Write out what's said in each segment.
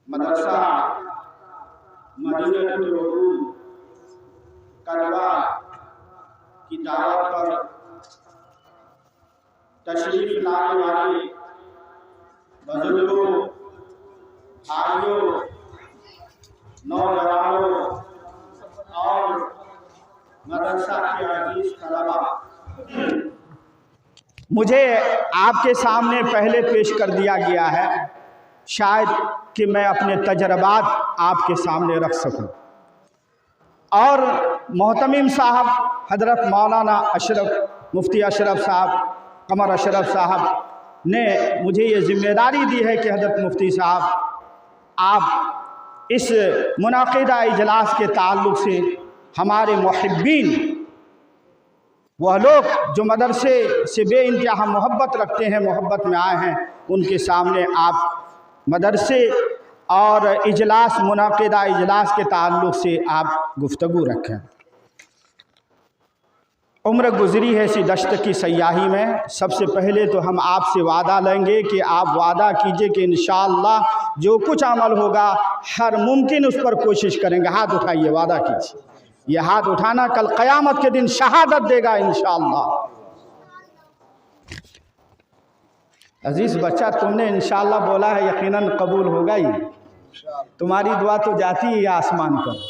मदरसा मदीनतुल उलूम करवा की दावत पर तशरीफ लाने वाले बुजुर्गों, भाइयों, नौजवानों और मदरसा के अजीज तलबा, मुझे आपके सामने पहले पेश कर दिया गया है शायद कि मैं अपने तजर्बात आपके सामने रख सकूं। और मोहतमीम साहब हज़रत मौलाना अशरफ मुफ्ती अशरफ साहब, कमर अशरफ साहब ने मुझे ये ज़िम्मेदारी दी है कि हज़रत मुफ्ती साहब आप इस मुनाक़िदा इजलास के ताल्लुक़ से हमारे मुहिब्बीन, वह लोग जो मदरसे से बेइंतहा मोहब्बत रखते हैं, मोहब्बत में आए हैं, उनके सामने आप मदरसे और इजलास, मुनाक़िदा इजलास के ताल्लुक़ से आप गुफ्तगू रखें। उम्र गुज़री है इसी दश्त की सयाही में। सबसे पहले तो हम आपसे वादा लेंगे कि आप वादा कीजिए कि इंशाअल्लाह जो कुछ अमल होगा हर मुमकिन उस पर कोशिश करेंगे। हाथ उठाइए, वादा कीजिए। ये हाथ उठाना कल क़यामत के दिन शहादत देगा इंशाअल्लाह। अजीज़ बच्चा, तुमने इंशाअल्लाह बोला है, यकीनन कबूल होगा ही। तुम्हारी दुआ तो जाती है आसमान पर।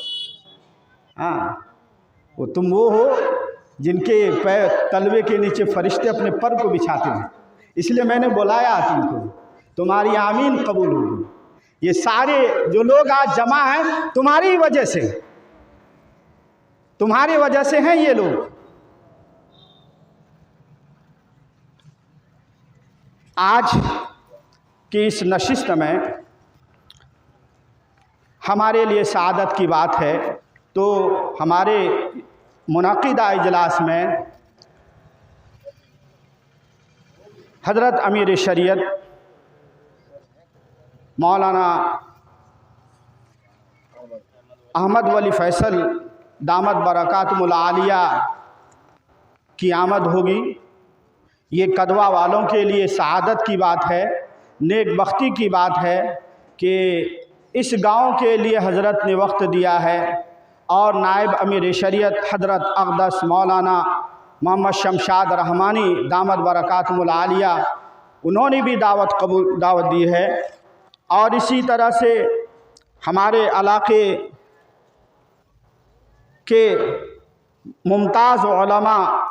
हाँ, वो तुम वो हो जिनके पैर तलवे के नीचे फरिश्ते अपने पर को बिछाते हैं, इसलिए मैंने बुलाया तुमको। तुम्हारी आमीन कबूल होगी। ये सारे जो लोग आज जमा हैं तुम्हारी वजह से, तुम्हारी वजह से हैं ये लोग। आज की इस नशिस्त में हमारे लिए सआदत की बात है। तो हमारे मुनाक़िदा इजलास में हज़रत अमीर शरीयत मौलाना अहमद वली फ़ैसल दामत बरकातुहुल आलिया की आमद होगी। ये कदवा वालों के लिए सआदत की बात है, नेक बख्ती की बात है कि इस गांव के लिए हज़रत ने वक्त दिया है। और नायब अमीर शरीयत हज़रत अक़दस मौलाना मोहम्मद शमशाद रहमानी दामत बरकातुहुल आलिया, उन्होंने भी दावत दी है। और इसी तरह से हमारे इलाके के मुमताज़ उलमा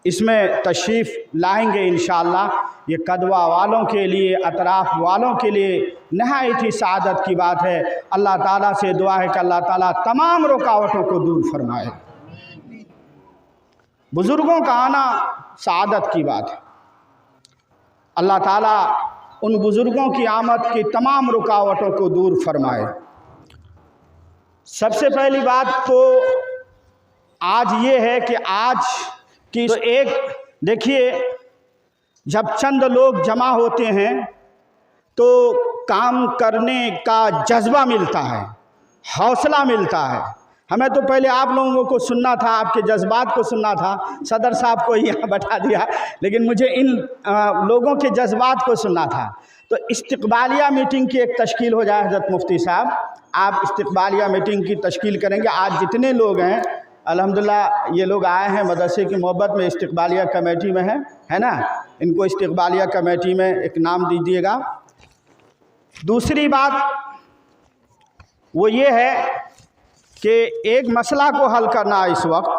इसमें तशरीफ़ लाएंगे इंशाअल्लाह। ये कदवा वालों के लिए, अतराफ़ वालों के लिए नहायत ही सआदत की बात है। अल्लाह ताला से दुआ है कि अल्लाह ताला तमाम रुकावटों को दूर फरमाए। बुज़ुर्गों का आना सआदत की बात है। अल्लाह ताला उन बुज़ुर्गों की आमद की तमाम रुकावटों को दूर फरमाए। सबसे पहली बात तो आज ये है कि आज की तो एक देखिए, जब चंद लोग जमा होते हैं तो काम करने का जज्बा मिलता है, हौसला मिलता है। हमें तो पहले आप लोगों को सुनना था, आपके जज्बात को सुनना था। सदर साहब को यहाँ बैठा दिया, लेकिन मुझे इन लोगों के जज्बात को सुनना था। तो इस्तिक़बालिया मीटिंग की एक तश्कील हो जाए। हज़रत मुफ्ती साहब, आप इस्तिक़बालिया मीटिंग की तश्कील करेंगे। आज जितने लोग हैं अल्हम्दुलिल्लाह, ये लोग आए हैं मदरसे की मोहब्बत में, इस्तिक़बालिया कमेटी में है ना, इनको इस्तिक़बालिया कमेटी में एक नाम दीजिएगा। दूसरी बात वो ये है कि एक मसला को हल करना इस वक्त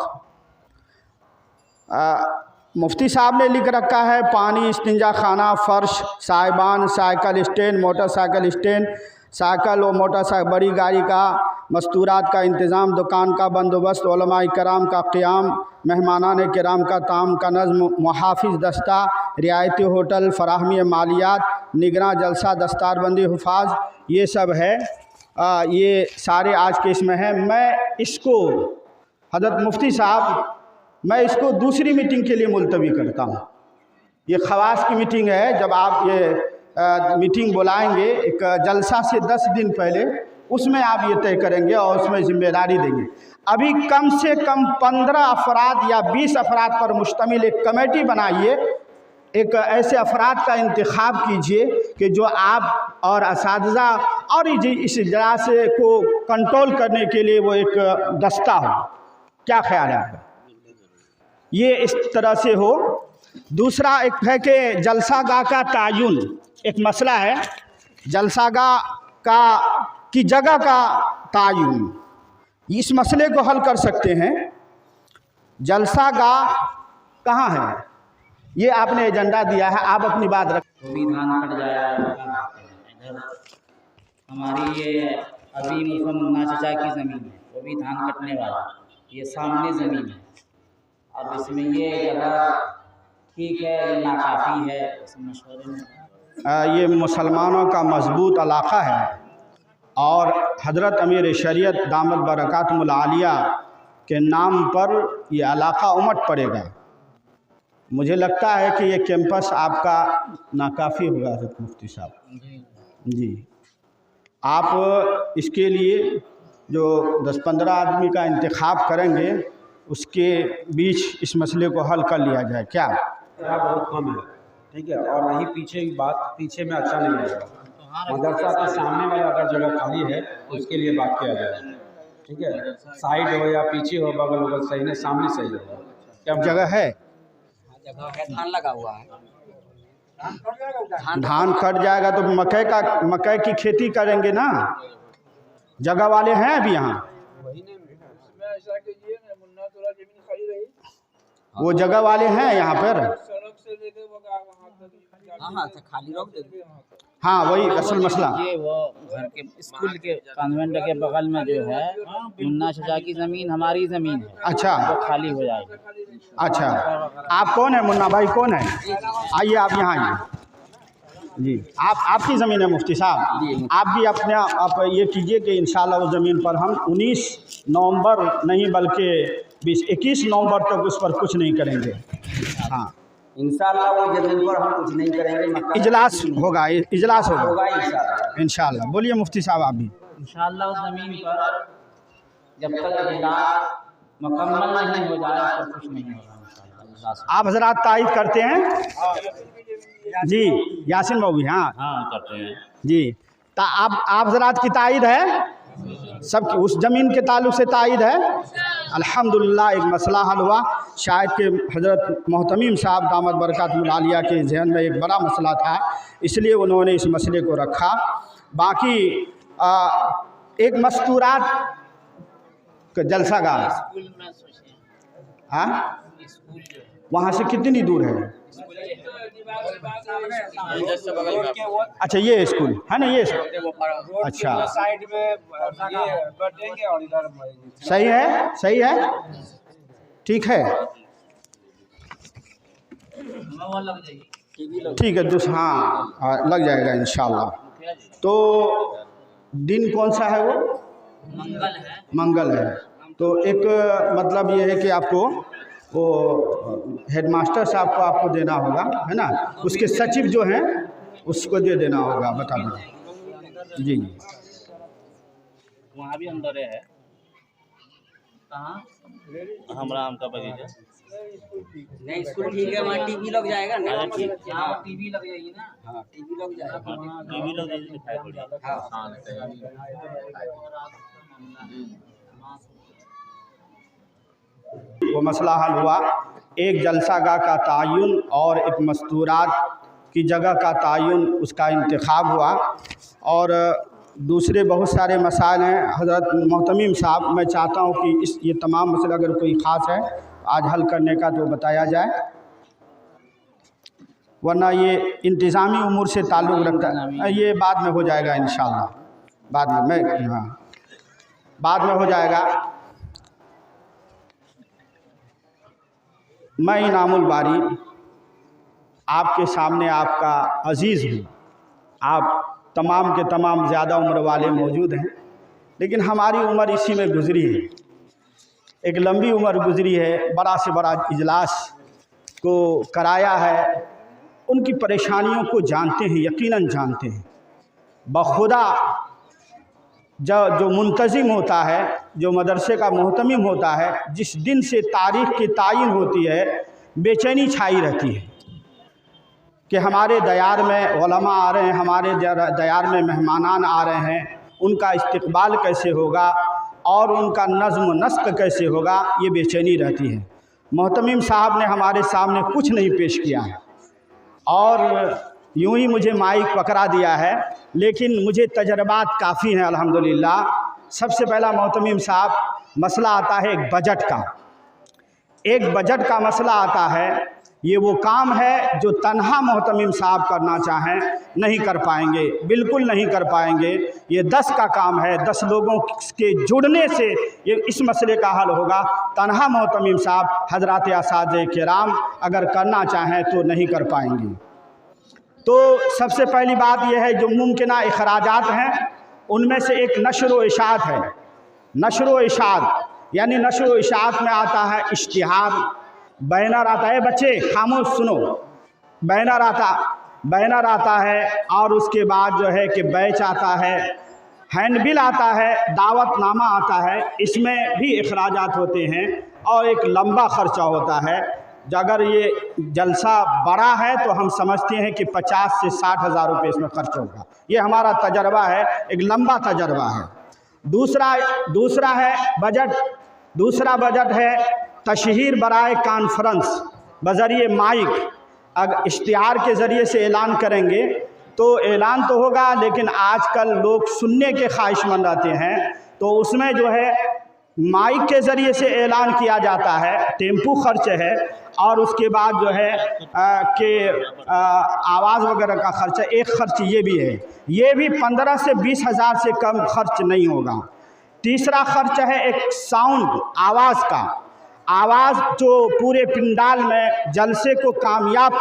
मुफ्ती साहब ने लिख रखा है, पानी, इस्तिंजा खाना, फ़र्श, साहिबान, cycle stand, motorcycle stand, cycle और मोटरसाइकिल, बड़ी गाड़ी का मस्तूरात का इंतज़ाम, दुकान का बंदोबस्त, उलमाए कराम का क़याम, मेहमानान कराम का ताम का नज़्म, मुहाफ़िज़ दस्ता, रियायती होटल, फ़राहमी मालियात, निगरां जलसा, दस्तारबंदी हुफ़ाज़, ये सब है। ये सारे आज के इसमें हैं। मैं इसको हज़रत मुफ्ती साहब, मैं इसको दूसरी मीटिंग के लिए मुलतवी करता हूँ। ये ख़वास की मीटिंग है। जब आप ये मीटिंग बुलाएंगे एक जलसा से 10 दिन पहले, उसमें आप ये तय करेंगे और उसमें ज़िम्मेदारी देंगे। अभी कम से कम 15 अफराद या 20 अफराद पर मुश्तमिल एक कमेटी बनाइए, एक ऐसे अफराद का इंतखाब कीजिए कि जो आप और असातिज़ा और इस इजलास को कंट्रोल करने के लिए वो एक दस्ता हो। क्या ख्याल है आपका? ये इस तरह से हो। दूसरा एक है कि जलसागाह का तायुन, एक मसला है जलसागाह की जगह का तायुन। इस मसले को हल कर सकते हैं। जलसागाह कहाँ है, ये आपने एजेंडा दिया है, आप अपनी बात रख। वो भी धान कट जाएगा इधर। हमारी ये अभी मुन्ना चाचा की ज़मीन है, वो भी धान कटने वाला, ये सामने ज़मीन है। अब इसमें ये जगह ठीक है, ये नाकाफ़ी है, इस मशवरे में। ये मुसलमानों का मजबूत इलाक़ा है और हज़रत अमीर शरीयत दामत बरकातुहुल आलिया के नाम पर ये इलाक़ा उमट पड़ेगा। मुझे लगता है कि ये कैंपस आपका नाकाफ़ी होगा हज़रत मुफ्ती साहब जी। आप इसके लिए जो 10-15 आदमी का इंतखाब करेंगे, उसके बीच इस मसले को हल कर लिया जाए। क्या बहुत कम है, ठीक है। और नहीं पीछे की बात, पीछे में अच्छा नहीं आएगा। मदरसा के सामने वाला अगर जगह खाली है उसके लिए बात किया जाए, ठीक है। साइड हो या पीछे हो, बगल बगल सही नहीं, सामने सही होगा। क्या जगह है? धान लगा हुआ है, धान कट जाएगा तो मकई की खेती करेंगे ना। जगह वाले हैं अभी यहाँ, वो जगह वाले हैं यहाँ पर। खाली रोक दे। हाँ, वही असल मसला। ये वो घर के स्कूल के कॉन्वेंट के बगल में जो है मुन्ना चाचा की ज़मीन, हमारी ज़मीन है। अच्छा, वो खाली हो जाएगी। अच्छा। आप कौन है? मुन्ना भाई कौन है? आइए आप यहाँ आइए जी। आपकी ज़मीन है मुफ्ती साहब। आप भी अपने आप ये कीजिए कि इंशाल्लाह उस ज़मीन पर हम 19 नवंबर नहीं बल्कि 21 नवंबर तक उस पर कुछ नहीं करेंगे। हाँ, इंशाल्लाह वो ज़मीन पर हम कुछ नहीं करेंगे। इजलास होगा, इजलास होगा इंशाल्लाह। इंशाल्लाह। बोलिए मुफ्ती साहब आप भी। इंशाल्लाह उस ज़मीन पर जब तक इजलास मुकम्मल नहीं हो जाए तब कुछ नहीं होगा। आप हजरात तायद करते हैं जी? यासिन बाबू, हाँ करते हैं जी। आप हजरात की तायद है, सबकी उस ज़मीन के ताल्लुक़ से तायद है। अल्हम्दुलिल्लाह एक मसला हल हुआ। शायद कि हज़रत मोहतमीम साहब दामत बरकातुहुल आलिया के जहन में एक बड़ा मसला था, इसलिए उन्होंने इस मसले को रखा। बाकी एक मस्तूरात का जलसागाह, हाँ, वहाँ से कितनी दूर है? अच्छा, ये स्कूल है ना, ये स्कूल। अच्छा, साइड में बैठेंगे और इधर सही है, सही है, ठीक है, ठीक है। दूसरा हाँ लग जाएगा इंशाल्लाह। तो दिन कौन सा है? वो मंगल है। तो एक मतलब ये है कि आपको वो हेडमास्टर साहब को आपको देना होगा, है ना, उसके सचिव जो हैं उसको दे देना होगा, बता दो जी। वहाँ भी अंदर है। कहाँ? हम राम का बगीचा नहीं, स्कूल ठीक है, वहाँ टीवी लग जाएगा ना। हाँ, टीवी लग जाएगी ना। हाँ, टीवी लग जाएगा, टीवी लग जाएगी, दिखाई पड़ेगी। हाँ, वो मसला हल हुआ। एक जलसागाह का तायुन और एक मस्तूरात की जगह का तायुन, उसका इंतखाब हुआ। और दूसरे बहुत सारे मसाइल हैं हज़रत मोहतमीम साहब। मैं चाहता हूँ कि ये तमाम मसले अगर कोई ख़ास है आज हल करने का तो बताया जाए, वरना ये इंतज़ामी उमूर से ताल्लुक़ रखता है। ये बाद में हो जाएगा इंशाअल्लाह, बाद में। मैं हाँ बाद में हो जाएगा। मैं इनामुल बारी आपके सामने आपका अजीज़ हूँ। आप तमाम के तमाम ज़्यादा उम्र वाले मौजूद हैं, लेकिन हमारी उम्र इसी में गुज़री है। एक लंबी उम्र गुज़री है, बड़ा से बड़ा इजलास को कराया है। उनकी परेशानियों को जानते हैं, यकीनन जानते हैं। बखुदा जो मुंतज़िम होता है, जो मदरसे का मोहतमिम होता है, जिस दिन से तारीख़ की तायीन होती है, बेचैनी छाई रहती है कि हमारे दयार में उलमा आ रहे हैं, हमारे दयार में मेहमानान आ रहे हैं, उनका इस्तकबाल कैसे होगा और उनका नज़्म नस्क कैसे होगा, ये बेचैनी रहती है। मोहतमिम साहब ने हमारे सामने कुछ नहीं पेश किया है और यूं ही मुझे माइक पकड़ा दिया है, लेकिन मुझे तजर्बात काफ़ी हैं अल्हम्दुलिल्लाह। सबसे पहला मोहतमिम साहब, मसला आता है एक बजट का। एक बजट का मसला आता है। ये वो काम है जो तन्हा मोहतमिम साहब करना चाहें नहीं कर पाएंगे, बिल्कुल नहीं कर पाएंगे। ये 10 का काम है, 10 लोगों के जुड़ने से ये इस मसले का हल होगा। तन्हा मोहतमिम साहब हज़रात असातिज़े किराम अगर करना चाहें तो नहीं कर पाएंगे। तो सबसे पहली बात यह है, जो मुमकिना अखराजात हैं उनमें से एक नशर व इशाअत है। नशर व इशाअत यानी नशर व इशाअत में आता है इश्तिहार, बैनर आता है। बच्चे खामोश सुनो। बैनर आता है और उसके बाद जो है कि बैच आता है, हैंडबिल आता है, दावतनामा आता है। इसमें भी अखराजात होते हैं और एक लंबा ख़र्चा होता है। अगर ये जलसा बड़ा है तो हम समझते हैं कि 50 से 60 हज़ार रुपये इसमें खर्च होगा। ये हमारा तजर्बा है, एक लंबा तजर्बा है। दूसरा है बजट। दूसरा बजट है तशहीर बराए कॉन्फ्रेंस बज़रिए माइक। अगर इश्तिहार के ज़रिए से ऐलान करेंगे तो ऐलान तो होगा, लेकिन आजकल लोग सुनने के ख्वाहिशमंद रहते हैं, तो उसमें जो है माइक के ज़रिए से ऐलान किया जाता है। टेम्पू खर्च है और उसके बाद जो है आवाज़ वगैरह का खर्च है। एक खर्च ये भी है, ये भी 15 से 20 हज़ार से कम खर्च नहीं होगा। तीसरा खर्च है एक साउंड, आवाज़ का। आवाज़ जो पूरे पिंडाल में जलसे को कामयाब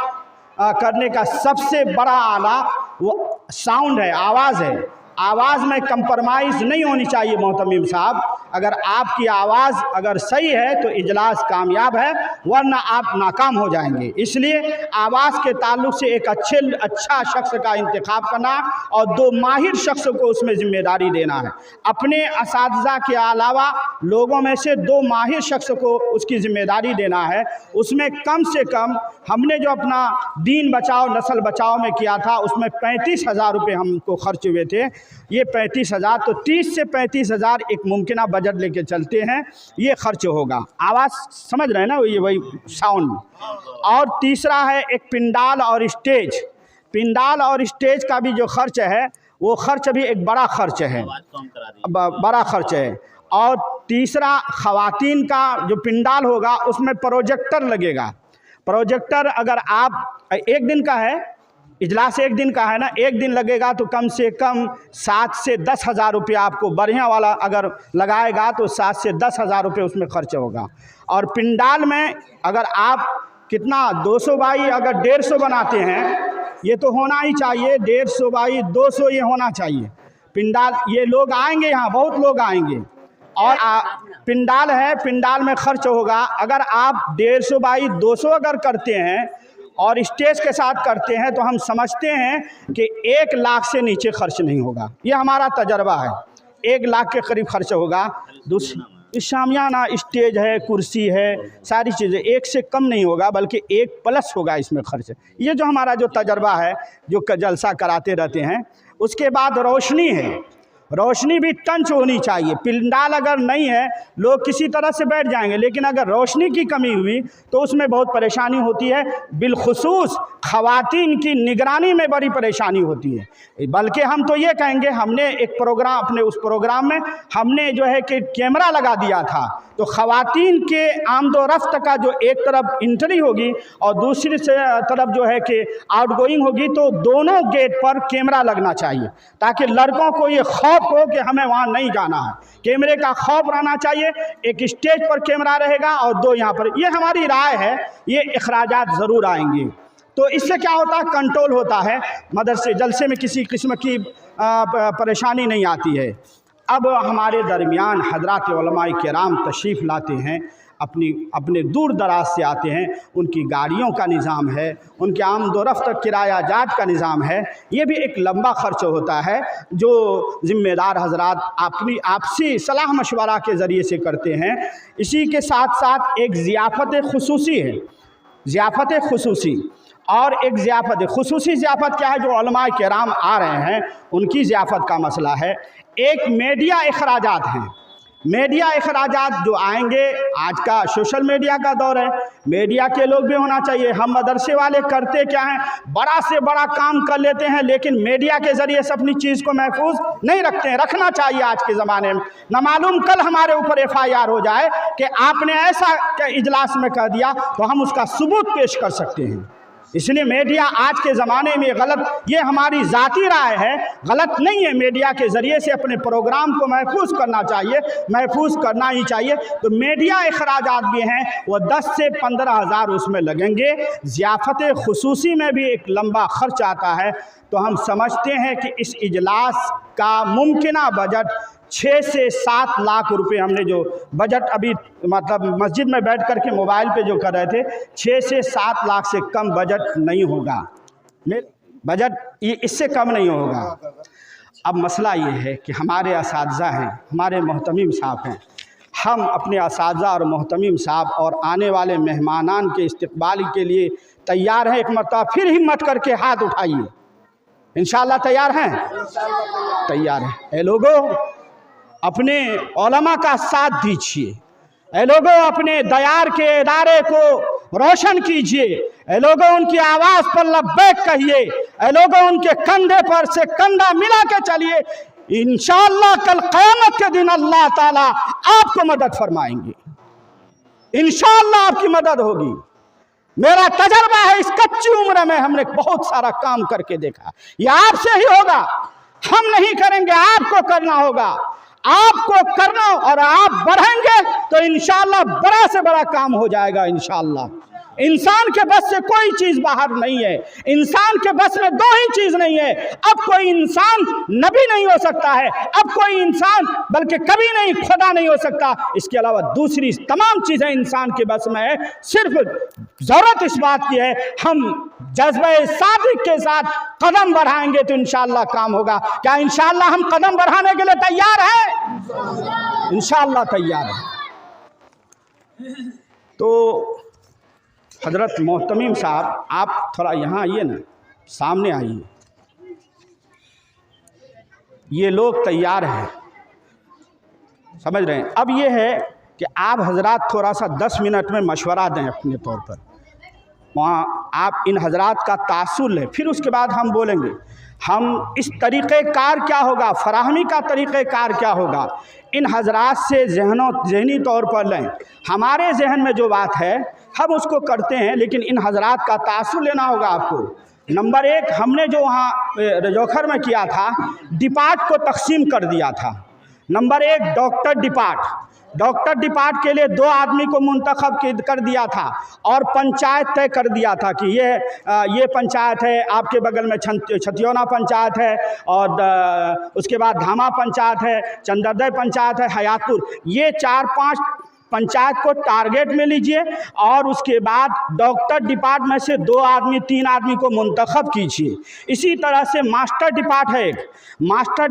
करने का सबसे बड़ा आला वो साउंड है, आवाज़ है। आवाज़ में कंप्रोमाइज़ नहीं होनी चाहिए मोहतमिम साहब। अगर आपकी आवाज़ अगर सही है तो इजलास कामयाब है, वरना आप नाकाम हो जाएंगे। इसलिए आवाज़ के ताल्लुक़ से एक अच्छा शख्स का इंतखाब करना और 2 माहिर शख्स को उसमें ज़िम्मेदारी देना है। अपने असातिज़ा के अलावा लोगों में से 2 माहिर शख्स को उसकी ज़िम्मेदारी देना है। उसमें कम से कम हमने जो अपना दीन बचाओ नस्ल बचाओ में किया था, उसमें 35 हज़ार रुपये हमको खर्च हुए थे। ये 35 हज़ार, तो 30 से 35 हज़ार एक मुमकिना बजट लेके चलते हैं, ये खर्च होगा। आवाज़ समझ रहे हैं ना, ये वही साउंड। और तीसरा है एक पिंडाल और स्टेज। पिंडाल और स्टेज का भी जो खर्च है वो खर्च भी एक बड़ा खर्च है, बड़ा खर्च है। और तीसरा ख़वातीन का जो पिंडाल होगा उसमें प्रोजेक्टर लगेगा। प्रोजेक्टर अगर आप एक दिन का है, इजलास एक दिन का है ना, एक दिन लगेगा तो कम से कम 7 से 10 हज़ार रुपये आपको बढ़िया वाला अगर लगाएगा तो 7 से 10 हज़ार रुपये उसमें खर्च होगा। और पिंडाल में अगर आप कितना 200 बाई अगर 150 बनाते हैं, ये तो होना ही चाहिए, 150 बाई 200 ये होना चाहिए पिंडाल। ये लोग आएंगे, यहाँ बहुत लोग आएंगे और पिंडाल है, पिंडाल में खर्च होगा। अगर आप 150 बाई 200 अगर करते हैं और स्टेज के साथ करते हैं तो हम समझते हैं कि 1 लाख से नीचे खर्च नहीं होगा। ये हमारा तजर्बा है, 1 लाख के करीब खर्च होगा। शामियाना, स्टेज है, कुर्सी है, सारी चीज़ें 1 से कम नहीं होगा, बल्कि 1 प्लस होगा इसमें खर्च। ये जो हमारा जो तजर्बा है, जो जलसा कराते रहते हैं। उसके बाद रोशनी है, रोशनी भी टंच होनी चाहिए। पिंडाल अगर नहीं है लोग किसी तरह से बैठ जाएंगे, लेकिन अगर रोशनी की कमी हुई तो उसमें बहुत परेशानी होती है। बिलखुसूस ख़वातीन की निगरानी में बड़ी परेशानी होती है। बल्कि हम तो ये कहेंगे, हमने एक प्रोग्राम, अपने उस प्रोग्राम में हमने जो है कि कैमरा लगा दिया था, तो ख़वातीन के आमदोरफ्त का जो एक तरफ इंट्री होगी और दूसरी तरफ जो है कि आउटगोइंग होगी, तो दोनों गेट पर कैमरा लगना चाहिए ताकि लड़कों को ये खौफ खौफ हो कि हमें वहाँ नहीं जाना है। कैमरे का खौफ रहना चाहिए। एक स्टेज पर कैमरा रहेगा और 2 यहाँ पर। ये हमारी राय है, ये अखराजात ज़रूर आएंगे। तो इससे क्या होता है, कंट्रोल होता है, मदरसे जलसे में किसी किस्म की परेशानी नहीं आती है। अब हमारे दरमियान हज़रात उलमाए किराम तशरीफ़ लाते हैं, अपने दूर दराज से आते हैं, उनकी गाड़ियों का निज़ाम है, उनके आमदोरफ्त किराया जात का निज़ाम है। ये भी एक लंबा ख़र्च होता है जो ज़िम्मेदार हज़रात अपनी आपसी सलाह मशवरा के ज़रिए से करते हैं। इसी के साथ साथ एक ज़ियाफ़त ख़ुसूसी है, ज़ियाफ़त ख़ुसूसी और एक ज़ियाफ़त ख़ुसूसी। ज़ियाफ़त क्या है, जो उलमाए किराम आ रहे हैं उनकी ज़ियाफ़त का मसला है। एक मीडिया अखराजात हैं, मीडिया अखराजात जो आएंगे। आज का सोशल मीडिया का दौर है, मीडिया के लोग भी होना चाहिए। हम मदरसे वाले करते क्या हैं, बड़ा से बड़ा काम कर लेते हैं, लेकिन मीडिया के ज़रिए से अपनी चीज़ को महफूज नहीं रखते हैं। रखना चाहिए आज के ज़माने में। न मालूम कल हमारे ऊपर FIR हो जाए कि आपने ऐसा इजलास में कह दिया, तो हम उसका सबूत पेश कर सकते हैं। इसलिए मीडिया आज के ज़माने में गलत, ये हमारी ज़ाती राय है, गलत नहीं है। मीडिया के ज़रिए से अपने प्रोग्राम को महफूज करना चाहिए, महफूज करना ही चाहिए। तो मीडिया अखराजात भी हैं, वो 10 से 15 हज़ार उसमें लगेंगे। ज़ियाफ़त ख़ुसूसी में भी एक लंबा ख़र्च आता है। तो हम समझते हैं कि इस इजलास का मुमकिना बजट 6 से 7 लाख रुपए, हमने जो बजट अभी मतलब मस्जिद में बैठ कर के मोबाइल पे जो कर रहे थे, 6 से 7 लाख से कम बजट नहीं होगा। बजट ये इससे कम नहीं होगा। अब मसला ये है कि हमारे असातिज़ा हैं, हमारे मोहतमीम साहब हैं। हम अपने असातिज़ा और मोहतमीम साहब और आने वाले मेहमानान के इस्तकबाल के लिए तैयार हैं। एक मरतबा फिर हिम्मत करके हाथ उठाइए। इंशाअल्लाह तैयार हैं? तैयार हैं। ए लोगों, अपने उलमा का साथ दीजिए। ए लोगों, अपने दयार के इदारे को रोशन कीजिए। ए लोगों, उनकी आवाज़ पर लब्बैक कहिए। ए लोगों, उनके कंधे पर से कंधा मिला के चलिए। इंशाअल्लाह कल क़यामत के दिन अल्लाह ताला आपको मदद फरमाएंगे। इंशाअल्लाह आपकी मदद होगी। मेरा तजर्बा है, इस कच्ची उम्र में हमने बहुत सारा काम करके देखा। ये आपसे ही होगा, हम नहीं करेंगे, आपको करना होगा। आपको करना, और आप बढ़ेंगे तो इंशाअल्लाह बड़ा से बड़ा काम हो जाएगा। इंशाअल्लाह इंसान के बस से कोई चीज़ बाहर नहीं है। इंसान के बस में 2 ही चीज़ नहीं है। अब कोई इंसान नबी नहीं हो सकता है, अब कोई इंसान बल्कि कभी नहीं खुदा नहीं हो सकता। इसके अलावा दूसरी तमाम चीज़ें इंसान के बस में है। सिर्फ ज़रूरत इस बात की है, हम जज्बे सादिक के साथ कदम बढ़ाएंगे तो इंशाअल्लाह काम होगा। क्या इंशाअल्लाह हम कदम बढ़ाने के लिए तैयार हैं? इंशाअल्लाह तैयार है। तो हज़रत मोहतमीम साहब, आप थोड़ा यहाँ आइए ना, सामने आइए। ये लोग तैयार हैं, समझ रहे हैं। अब ये है कि आप हज़रात थोड़ा सा 10 मिनट में मशवरा दें अपने तौर पर। वहाँ आप इन हज़रात का तासुल लें, फिर उसके बाद हम बोलेंगे हम इस तरीक़ेकार क्या होगा, फराहमी का तरीक़ेकार क्या होगा, इन हज़रात से ज़हनी तौर पर लें। हमारे जहन में जो बात है हम उसको करते हैं, लेकिन इन हज़रात का तासुर लेना होगा आपको। नंबर 1, हमने जो वहाँ रजौखर में किया था, डिपार्ट को तकसीम कर दिया था। नंबर 1 डॉक्टर डिपार्ट के लिए 2 आदमी को मुंतखब कर दिया था और पंचायत तय कर दिया था कि ये पंचायत है, आपके बगल में छतियोना पंचायत है, और उसके बाद धामा पंचायत है, चंदरदय पंचायत है, हयातपुर। ये 4-5 पंचायत को टारगेट में लीजिए और उसके बाद डॉक्टर डिपार्ट में से 2 आदमी 3 आदमी को मुंतखब कीजिए। इसी तरह से मास्टर डिपार्ट है एक, मास्टर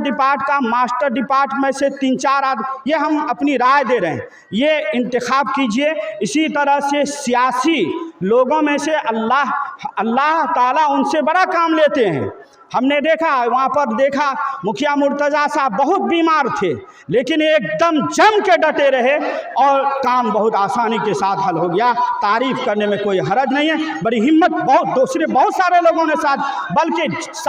डिपार्ट में से 3-4 आदमी, ये हम अपनी राय दे रहे हैं, ये इंतखाब कीजिए। इसी तरह से सियासी लोगों में से अल्लाह ताला उनसे बड़ा काम लेते हैं। हमने देखा, वहाँ पर देखा मुखिया मुर्तज़ा साहब बहुत बीमार थे, लेकिन एकदम जम के डटे रहे और काम बहुत आसानी के साथ हल हो गया। तारीफ़ करने में कोई हरज नहीं है। बड़ी हिम्मत बहुत सारे लोगों ने साथ, बल्कि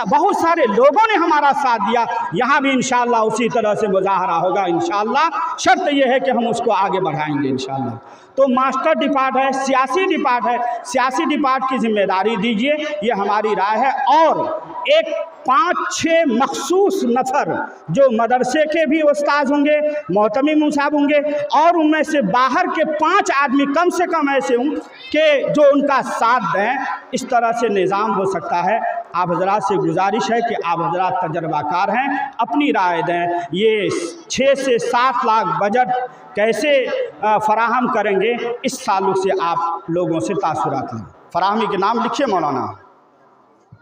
बहुत सारे लोगों ने हमारा साथ दिया। यहाँ भी इंशाअल्लाह उसी तरह से मुजाहरा होगा इंशाअल्लाह। शर्त यह है कि हम उसको आगे बढ़ाएंगे इंशाअल्लाह। तो मास्टर डिपार्ट है, सियासी डिपार्ट है, सियासी डिपार्ट की जिम्मेदारी दीजिए, ये हमारी राय है। और एक 5-6 मखसूस नफ़र जो मदरसे के भी उस्ताद होंगे, मोहतमिम साहब होंगे, और उनमें से बाहर के 5 आदमी कम से कम ऐसे हों कि जो उनका साथ दें। इस तरह से निज़ाम हो सकता है। आप हजरात से गुजारिश है कि आप हजरात तजर्बाकार हैं, अपनी राय दें। ये 6 से 7 लाख बजट कैसे फराहम करेंगे, इस ताल्लुक़ से आप लोगों से तासुरात लें। फराहमी के नाम लिखिए मौलाना,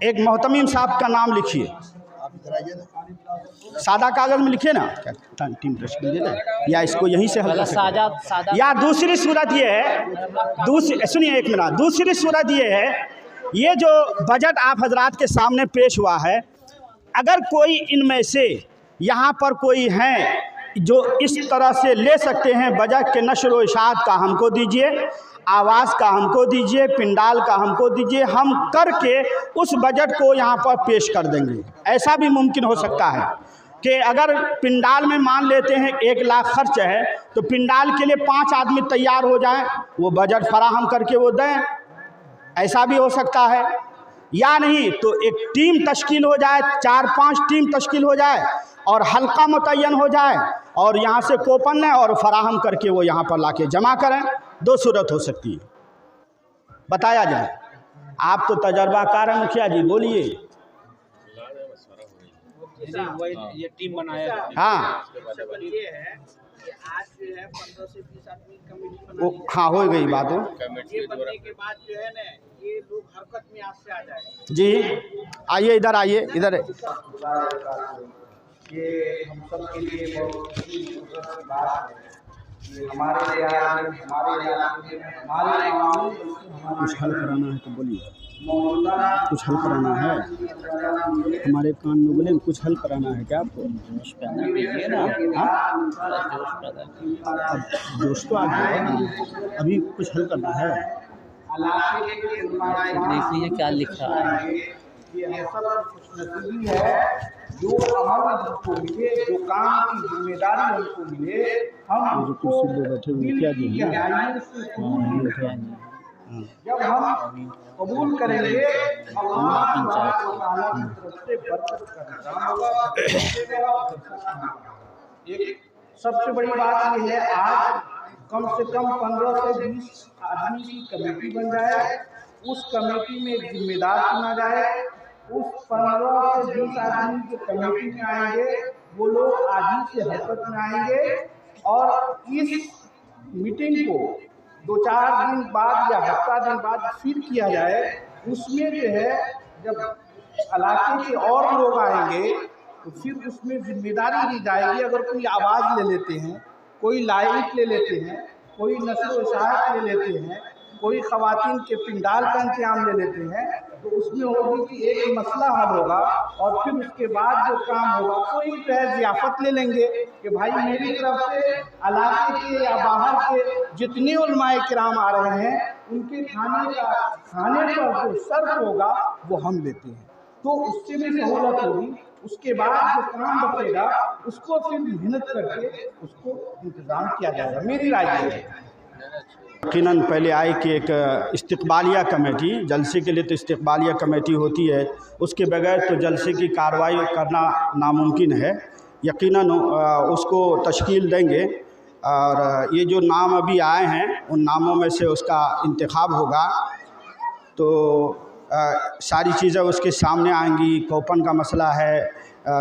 एक मोहतमिम साहब का नाम लिखिए, सादा कागज़ में लिखिए ना, टीम तश्कील दे दें, या इसको यहीं से हल कर सकते हैं। या दूसरी सूरत ये है, सुनिए एक मिनट, दूसरी सूरत ये है, ये जो बजट आप हजरात के सामने पेश हुआ है, अगर कोई इनमें से यहाँ पर कोई हैं जो इस तरह से ले सकते हैं, बजट के नशर व इशाअत का हमको दीजिए, आवाज़ का हमको दीजिए, पिंडाल का हमको दीजिए, हम करके उस बजट को यहाँ पर पेश कर देंगे। ऐसा भी मुमकिन हो सकता है कि अगर पिंडाल में मान लेते हैं 1 लाख खर्च है, तो पिंडाल के लिए 5 आदमी तैयार हो जाएं, वो बजट फराहम करके वो दें, ऐसा भी हो सकता है। या नहीं तो एक टीम तश्कील हो जाए, 4-5 टीम तश्कील हो जाए और हल्का मुतय्यन हो जाए, और यहाँ से कोपन है और फराहम करके वो यहाँ पर लाके जमा करें। 2 सूरत हो सकती है, बताया जाए। आप तो तजर्बाकार हैं मुखिया जी, बोलिए। ये टीम बनाया, हाँ ये है कि आज जो है 15 से 20 आदमी कमेटी वो हाँ हो गई बात हो। ये बनने के बाद जो है ना, ये लोग हरकत में आज से आ जाएंगे। जी आइए, इधर आइए, इधर। ये हम सब के लिए बहुत खूबसूरत बात है। ये हमारे यहाँ कुछ हल कराना है तो बोलिए, मौजूदा कुछ हल कराना है, हमारे कान में बोले कुछ हल कराना है क्या आपको? जोश पैदा कीजिए ना, जोश पैदा कीजिए। अब दोस्त तो आ गया, अभी कुछ हल करना है। देख लीजिए क्या लिख रहा है। ये हम सब खुशनसीबी है जो अमल हमको मिले, जो काम की जिम्मेदारी हमको मिले, हम जो कुर्सी पे बैठे हुए क्या जी हैं? जब हम कबूल करेंगे, अल्लाह ताला की तरफ से बरकत का निज़ाम होगा। एक सबसे बड़ी बात ये है, आज कम से कम 15 से 20 आदमी की कमेटी बन जाए, उस कमेटी में जिम्मेदार चुना जाए। उस 15 से 20 आदमी जो कमेटी में आएंगे, वो लोग आज ही से हरकत में आएंगे, और इस मीटिंग को 2-4 दिन बाद या हफ्ता दिन बाद फिर किया जाए। उसमें जो है जब इलाके के और लोग आएंगे तो फिर उसमें जिम्मेदारी दी जाएगी। अगर कोई आवाज़ ले लेते हैं, कोई लाइट ले लेते हैं, कोई नस्ल व इशाअत ले लेते हैं, कोई ख़वातीन के पिंडाल का इंतजाम ले लेते हैं, तो उसमें होगी कि एक मसला हल होगा, और फिर उसके बाद जो काम होगा, कोई जो है ज़ियाफ़त ले लेंगे कि भाई मेरी तरफ से इलाके के या बाहर के जितने उलमाए किराम आ रहे हैं, उनके खाने पर जो सर्फ होगा वो हम लेते हैं, तो उससे भी सहूलत होगी। उसके बाद जो काम बचेगा उसको फिर मेहनत करके उसको इंतज़ाम किया जाएगा। मेरी राय ये है। यकीनन पहले आए कि एक इस्तिक़बालिया कमेटी, जलसे के लिए तो इस्तिक़बालिया कमेटी होती है, उसके बगैर तो जलसे की कार्रवाई करना नामुमकिन है। यकीनन उसको तश्कील देंगे, और ये जो नाम अभी आए हैं उन नामों में से उसका इंतखाब होगा, तो सारी चीज़ें उसके सामने आएंगी। कूपन का मसला है,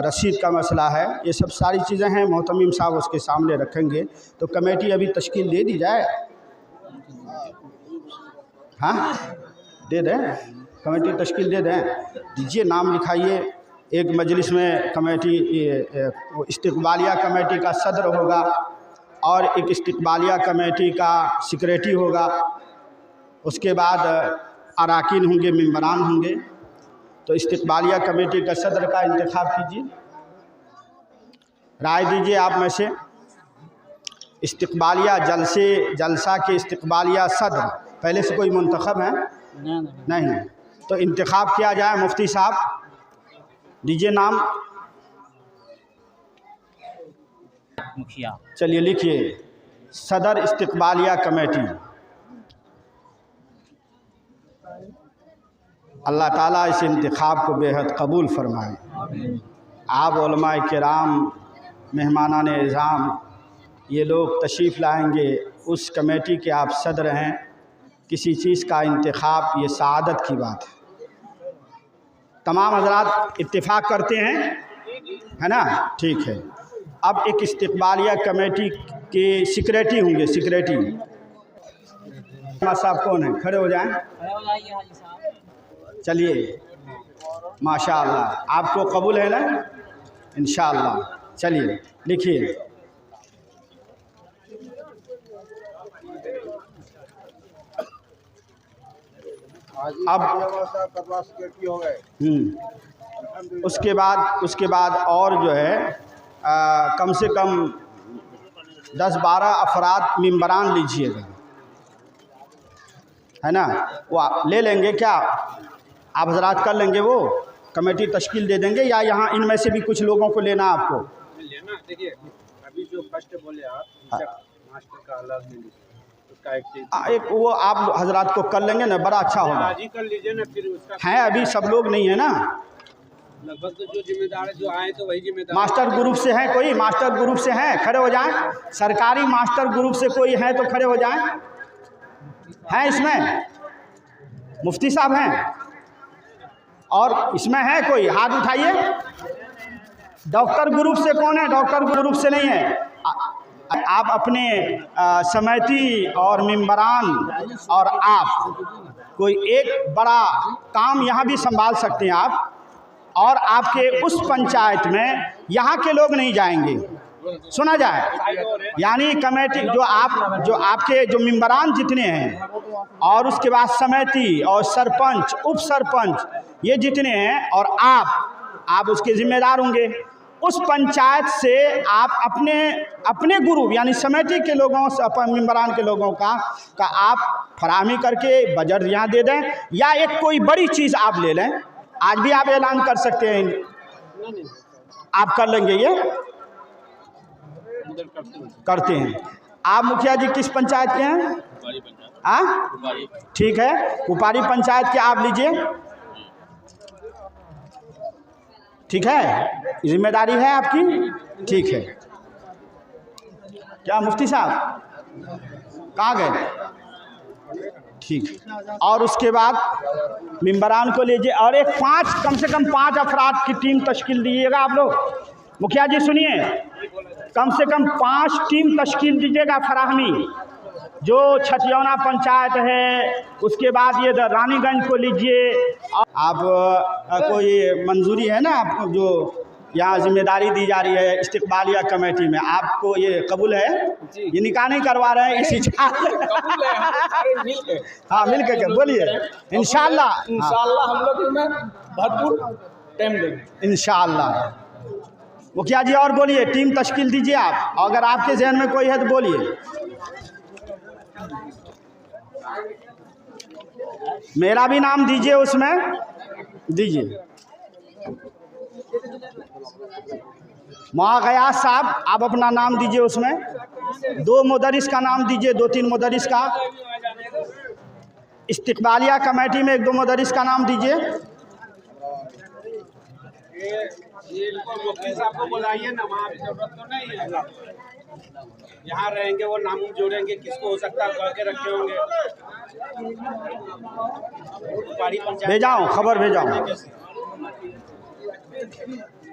रसीद का मसला है, ये सब सारी चीज़ें हैं, मोहतमिम साहब उसके सामने रखेंगे। तो कमेटी अभी तश्कील दे दी जाए, हाँ दे दें, कमेटी तश्कील दे दें, दीजिए, नाम लिखाइए। एक मजलिस में कमेटी, इस्तिक़बालिया कमेटी का सदर होगा और एक इस्तिक़बालिया कमेटी का सेक्रेटरी होगा, उसके बाद अराकीन होंगे, मेंबरान होंगे। तो इस्तिक़बालिया कमेटी का सदर का इंतखाब कीजिए, राय दीजिए आप में से। इस्तिक़बालिया जलसा के इस्तिक़बालिया सदर पहले से कोई मुंतखब है? नहीं। तो इंतखाब किया जाए। मुफ्ती साहब दीजिए नाम। मुखिया, चलिए लिखिए, सदर इस्तिक़बालिया कमेटी। अल्लाह ताला इस इंतखाब को बेहद कबूल फरमाए। आप उलमाए किराम, मेहमानान इज़ाम, ये लोग तशरीफ़ लाएंगे, उस कमेटी के आप सदर हैं। किसी चीज़ का इंतखाब ये सआदत की बात है। तमाम हज़रात इत्तिफाक करते हैं, है ना? ठीक है। अब एक इस्तिक़बालिया कमेटी के सेक्रेटरी होंगे। सेक्रेटरी साहब कौन है? खड़े हो जाएं। चलिए, माशाअल्लाह, आपको कबूल है ना? इंशाअल्लाह। चलिए लिखिए। अब उसके बाद और जो है कम से कम 10-12 अफराद मेंबरान लीजिएगा, है ना? वो ले लेंगे क्या आप हजरात? कर लेंगे, वो कमेटी तश्कील दे देंगे, या यहाँ इनमें से भी कुछ लोगों को लेना आपको? लेना। देखिए अभी जो फर्स्ट बोले आप, मास्टर का अलग उसका एक वो आप हजरात को कर लेंगे ना, बड़ा अच्छा होगा। आज ही कर लीजिए ना, फिर उसका हैं अभी सब लोग नहीं है ना, लगभग तो जो जिम्मेदार है, जो आए तो वही जिम्मेदार। मास्टर ग्रुप से हैं कोई? मास्टर ग्रुप से हैं? खड़े हो जाएं। सरकारी मास्टर ग्रुप से कोई है तो खड़े हो जाएं। हैं इसमें? मुफ्ती साहब हैं? और इसमें है कोई? हाथ उठाइए। डॉक्टर ग्रुप से कौन है? डॉक्टर ग्रुप से नहीं है। आप अपने समिति और मेंबरान और आप कोई एक बड़ा काम यहाँ भी संभाल सकते हैं आप, और आपके उस पंचायत में यहाँ के लोग नहीं जाएंगे, सुना जाए। यानी कमेटी जो आपके जो मेंबरान जितने हैं, और उसके बाद समिति और सरपंच, उप सरपंच, ये जितने हैं, और आप उसके जिम्मेदार होंगे। उस पंचायत से आप अपने ग्रुप यानी समिति के लोगों से, मेंबरान के लोगों का आप फराहमी करके बजट यहाँ दे दें, या एक कोई बड़ी चीज़ आप ले लें। आज भी आप ऐलान कर सकते हैं, आप कर लेंगे, ये करते हैं। आप मुखिया जी किस पंचायत के हैं? ठीक है, कुपारी पंचायत के आप लीजिए, ठीक है, जिम्मेदारी है आपकी, ठीक है। क्या मुफ्ती साहब कहाँ गए? ठीक। और उसके बाद मेंबरान को लीजिए, और एक कम से कम 5 अफराद की टीम तश्कील दीजिएगा आप लोग। मुखिया जी सुनिए, कम से कम 5 टीम तश्कील दीजिएगा फराहमी। जो छतियौना पंचायत है, उसके बाद ये रानीगंज को लीजिए। आप कोई मंजूरी है ना, आप जो यहाँ जिम्मेदारी दी जा रही है इस्तिक़बालिया कमेटी में, आपको ये कबूल है? ये निकाह नहीं करवा रहे हैं इसी हाँ, मिल के बोलिए। इंशाअल्लाह हम लोग इसमें भरपूर टाइम देंगे इंशाअल्लाह। मुखिया जी और बोलिए, टीम तश्कील दीजिए आप, अगर आपके जहन में कोई है तो बोलिए। मेरा भी नाम दीजिए, उसमें दीजिए। गयास साहब, आप अपना नाम दीजिए उसमें। 2 मुदरिस का नाम दीजिए, 2-3 मुदरिस का। इस्तिक़बालिया कमेटी में 1-2 मुदरिस का नाम दीजिए। मुफ्ती साहब को बुलाइए ना, वहाँ भी जरूरत तो नहीं है। यहाँ रहेंगे, वो नाम जोड़ेंगे, किसको हो सकता है कह के रखे होंगे। भेजाऊँ, खबर भेजाऊँ।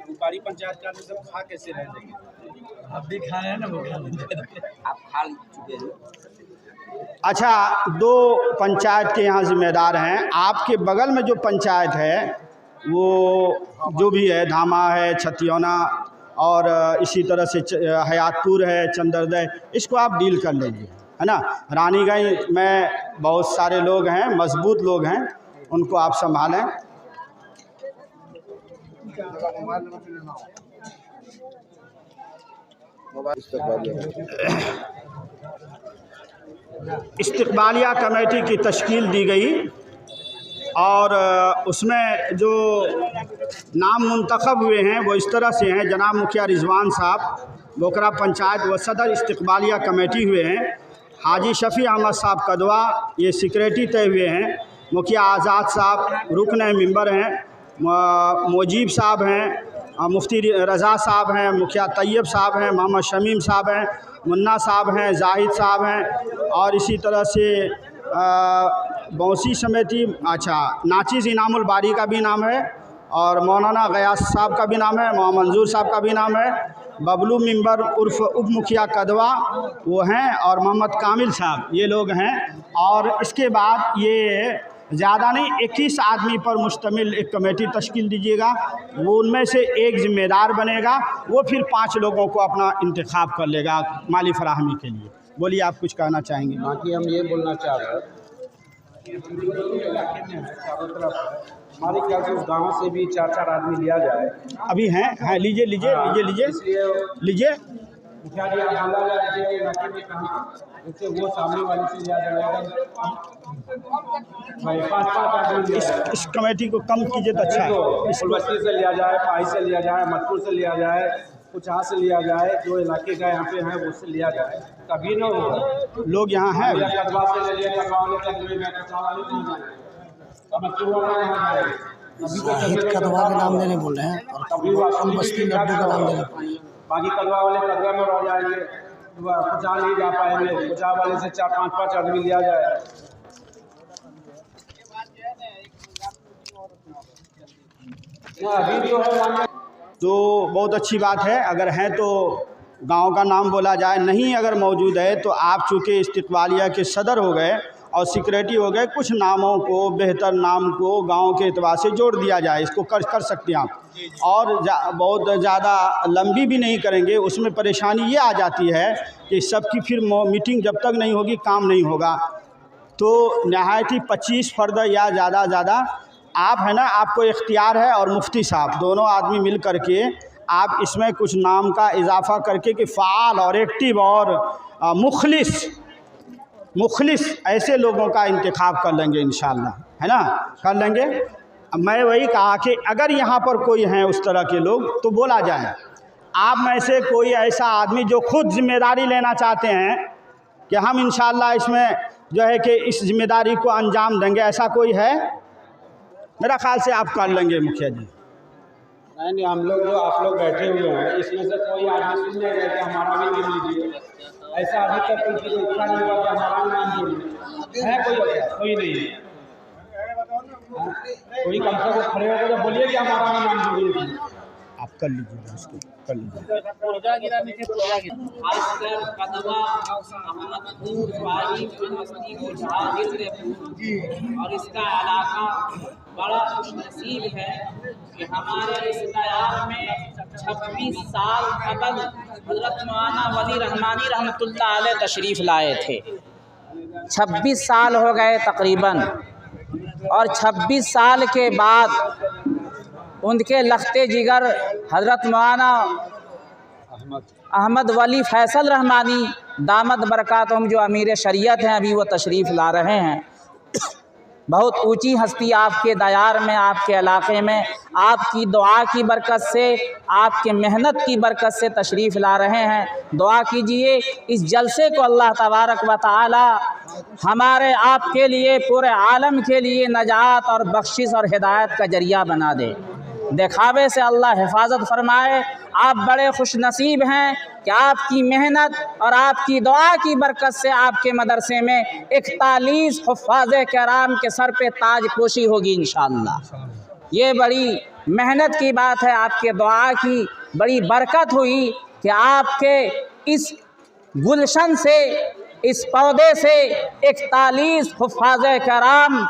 कुपारी पंचायत का सब खा कैसे रह जाएंगे? अब भी खा रहे हैं ना, वो आप खा चुके हैं। अच्छा, 2 पंचायत के यहाँ जिम्मेदार हैं। आपके बगल में जो पंचायत है, वो जो भी है, धामा है, छतियौना, और इसी तरह से हयातपुर है, चंदरदय, इसको आप डील कर लीजिए, है ना। रानीगंज में बहुत सारे लोग हैं, मजबूत लोग हैं, उनको आप संभालें। इस्तिक़बालिया कमेटी की तश्कील दी गई, और उसमें जो नाम मुंतखब हुए हैं वो इस तरह से हैं। जनाब मुखिया रिजवान साहब बोकरा पंचायत व सदर इस्तिक़बालिया कमेटी हुए हैं। हाजी शफ़ी अहमद साहब कदवा ये सेक्रेटरी तय हुए हैं। मुखिया आज़ाद साहब रुकन मेंबर हैं, मुजीब साहब हैं, मुफ्ती रज़ा साहब हैं, मुखिया तैयब साहब हैं, मोहम्मद शमीम साहब हैं, मुन्ना साहब हैं, जाहिद साहब हैं, और इसी तरह से बौसी समिति नाचिज़ इनामुल बारी का भी नाम है, और मौलाना गयास साहब का भी नाम है, मोहम्मद मंजूर साहब का भी नाम है, बबलू मिंबर उर्फ उप मुखिया कदवा वो हैं, और मोहम्मद कामिल साहब ये लोग हैं। और इसके बाद ये ज़्यादा नहीं 21 आदमी पर मुश्तमिल एक कमेटी तश्कील दीजिएगा, वो उनमें से एक ज़िम्मेदार बनेगा, वो फिर 5 लोगों को अपना इंतखाब कर लेगा माली फराहमी के लिए। बोलिए, आप कुछ कहना चाहेंगे? बाकी हम ये बोलना चाह रहे हैं कि इलाके में चारों तरफ हमारे ख्याल से उस गाँव से भी 4-4 आदमी लिया जाए। अभी हैं लीजिए लीजिए। मुखिया जी आप बोला जाए कि इलाके में कहाँ, जैसे वो सामने वाले से लिया जाएगा, 5-5 आदमी इस कमेटी को कम कीजिए तो अच्छा है। इस बस्ती से लिया जाए, पाई से लिया जाए, मधुपुर से लिया जाए, कुछ यहाँ से लिया जाए, जो इलाके का यहाँ पे है उससे लिया जाए, तभी न हो लोग यहाँ हैं। कदवा से ले लिया, कदवा वाले कदवा के नाम लेने बोल रहे हैं और हम बस्ती लड्डू का नाम लेने बोल रहे हैं। बाकी कदवा वाले कदवा में रह जाएंगे, कुचा नहीं जा पाएंगे, कुचा वाले से 4-5 आदमी लिया जाए। अभी जो है तो बहुत अच्छी बात है, अगर हैं तो गांव का नाम बोला जाए, नहीं अगर मौजूद है तो आप चूँकि इस्तिकबालिया के सदर हो गए और सिक्योरिटी हो गए, कुछ नामों को, बेहतर नाम को गांव के एतबार से जोड़ दिया जाए, इसको कर सकते हैं आप। और बहुत ज़्यादा लंबी भी नहीं करेंगे, उसमें परेशानी ये आ जाती है कि सबकी फिर मीटिंग जब तक नहीं होगी काम नहीं होगा। तो नहायत ही 25 फर्द या ज़्यादा आप है ना, आपको इख्तियार है, और मुफ्ती साहब दोनों आदमी मिल करके आप इसमें कुछ नाम का इजाफा करके कि फ़ाल और एक्टिव और मुखलिस ऐसे लोगों का इंतखाब कर लेंगे इंशाअल्लाह, है ना, कर लेंगे। मैं वही कहा कि अगर यहाँ पर कोई हैं उस तरह के लोग तो बोला जाए। आप में से कोई ऐसा आदमी जो खुद जिम्मेदारी लेना चाहते हैं कि हम इंशाअल्लाह इसमें जो है कि इस जिम्मेदारी को अंजाम देंगे, ऐसा कोई है? मेरा ख्याल से आप कर लेंगे मुखिया जी। नहीं, हम लोग जो आप लोग बैठे हुए हैं इसमें से कोई आदमी सुन नहीं रहे कि हमारा भी नाम लीजिए, ऐसा अभी तक किसी को इच्छा नहीं हुआ कि हमारा भी नाम जोड़िए, है कोई नहीं है। कोई कम से कम खड़े होकर तो बोलिए कि हमारा भी नाम जोड़िए। आप कर लीजिए, उसको कर लीजिए। और इसका इलाका बड़ा खुशनसीब है कि हमारे इस दयार में 26 साल कबल हज़रत मौलाना वली रहमानी रहमतुल्लाह अलैह तशरीफ़ लाए थे। 26 साल हो गए तकरीबन, और 26 साल के बाद उनके लख्ते जिगर हज़रत मौलाना अहमद वली फैसल रहमानी दामद बरकातुहुम जो अमीर शरीयत हैं, अभी वो तशरीफ़ ला रहे हैं। बहुत ऊंची हस्ती आपके दयार में, आपके इलाके में, आपकी दुआ की बरकत से, आपके मेहनत की बरकत से तशरीफ़ ला रहे हैं। दुआ कीजिए इस जलसे को अल्लाह तबारक व तआला हमारे आपके लिए, पूरे आलम के लिए नजात और बख्शिश और हिदायत का जरिया बना दे। दिखावे से अल्लाह हिफाजत फरमाए। आप बड़े खुश नसीब हैं कि आपकी मेहनत और आपकी दुआ की बरकत से आपके मदरसे में 41 हुफ़ाज़े किराम के सर पे ताज पोशी होगी इंशाअल्लाह। ये बड़ी मेहनत की बात है, आपके दुआ की बड़ी बरकत हुई कि आपके इस गुलशन से, इस पौधे से 41 हुफ़ाज़े किराम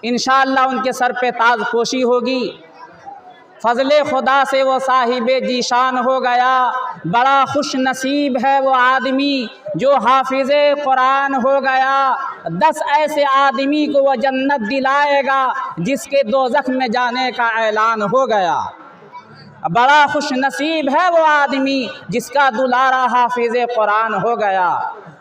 इंशाअल्लाह उनके सर पे ताज पोशी होगी। फजले खुदा से वो साहिबे जीशान हो गया। बड़ा खुश नसीब है वो आदमी जो हाफिज़े कुरान हो गया। 10 ऐसे आदमी को वो जन्नत दिलाएगा जिसके दोज़ख में जाने का ऐलान हो गया। बड़ा खुश नसीब है वो आदमी जिसका दुलारा हाफिज़े कुरान हो गया।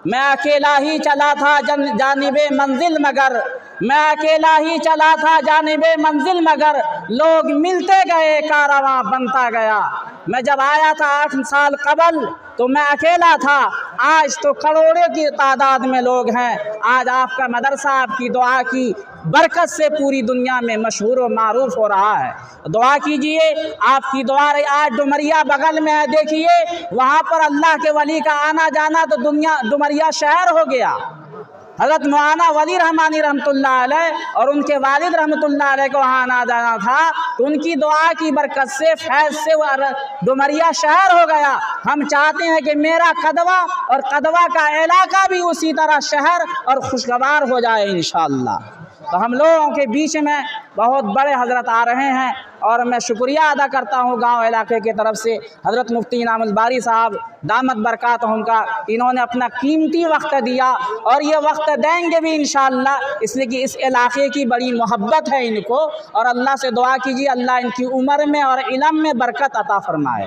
मैं अकेला ही चला था जानिबे मंजिल, मगर मैं अकेला ही चला था जानिबे मंजिल, मगर लोग मिलते गए कारवां बनता गया। मैं जब आया था 8 साल कबल तो मैं अकेला था, आज तो करोड़ों की तादाद में लोग हैं। आज आपका मदरसा आपकी दुआ की बरकत से पूरी दुनिया में मशहूर और मारूफ हो रहा है। दुआ कीजिए, आपकी दुआ रही। आज डुमरिया बगल में है, देखिए वहाँ पर अल्लाह के वली का आना जाना तो दुनिया डुमरिया शहर हो गया। हज़रत मौलाना वली रहमानी रहमतुल्लाह अलैह और उनके वालिद रहमतुल्लाह अलैह को वहाँ आना जाना था, तो उनकी दुआ की बरकत से फैज़ से वो डुमरिया शहर हो गया। हम चाहते हैं कि मेरा कदवा और कदवा का इलाका भी उसी तरह शहर और खुशगवार हो जाए इंशाअल्लाह। तो हम लोगों के बीच में बहुत बड़े हज़रत आ रहे हैं और मैं शुक्रिया अदा करता हूँ गांव इलाके की तरफ से हज़रत मुफ्ती इनाम अल बारी साहब दामत बरकातहुम का। इन्होंने अपना कीमती वक्त दिया और ये वक्त देंगे भी इंशाअल्लाह, इसलिए कि इस इलाके की बड़ी मोहब्बत है इनको। और अल्लाह से दुआ कीजिए अल्लाह इनकी उम्र में और इल्म में बरकत अता फरमाए।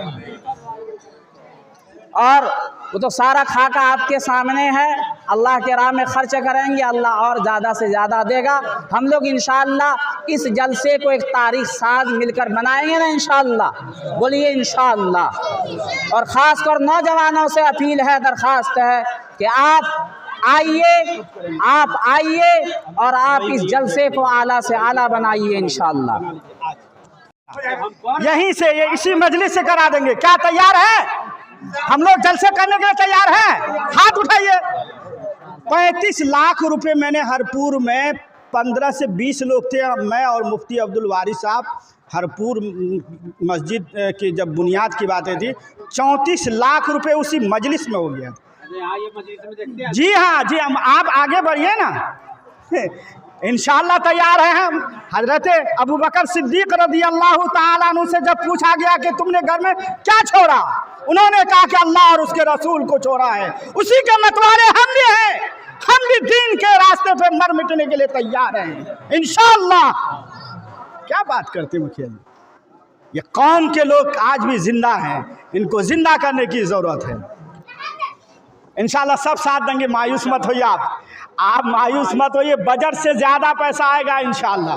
और वो तो सारा खाका आपके सामने है, अल्लाह के राह में खर्च करेंगे, अल्लाह और ज़्यादा से ज़्यादा देगा। हम लोग इंशाअल्लाह इस जलसे को एक तारीख साज मिलकर बनाएंगे ना इंशाअल्लाह, बोलिए इंशाअल्लाह। और ख़ास कर नौजवानों से अपील है, दरख्वास्त है कि आप आइए और आप इस जलसे को आला से आला बनाइए इंशाअल्लाह। यहीं से ये इसी मजलिस से करा देंगे। क्या तैयार है? हम लोग जलसे करने के लिए तैयार हैं? हाथ उठाइए। 35 लाख रुपए मैंने हरपुर में 15 से 20 लोग थे, मैं और मुफ्ती अब्दुल वारिस साहब हरपुर मस्जिद की जब बुनियाद की बातें थी, 34 लाख रुपए उसी मजलिस में हो गया। जी हाँ, जी हम आप आगे बढ़िए ना, इंशाअल्लाह तैयार हैं हम। हजरत अबू बकर सिद्दीक रज़ी अल्लाह ताला अन्हु से जब पूछा गया कि तुमने घर में क्या छोड़ा, उन्होंने कहा कि अल्लाह और उसके रसूल को छोड़ा है, उसी के मतवाले हम भी हैं, हम भी दीन के रास्ते पे मर मिटने के लिए तैयार हैं इंशाअल्लाह। क्या बात करते मुखिया जी, ये कौम के लोग आज भी जिंदा हैं, इनको जिंदा करने की ज़रूरत है इंशाअल्लाह। सब साथ देंगे, मायूस मत होइए आप मायूस मत होइए, बजट से ज़्यादा पैसा आएगा इंशाअल्लाह।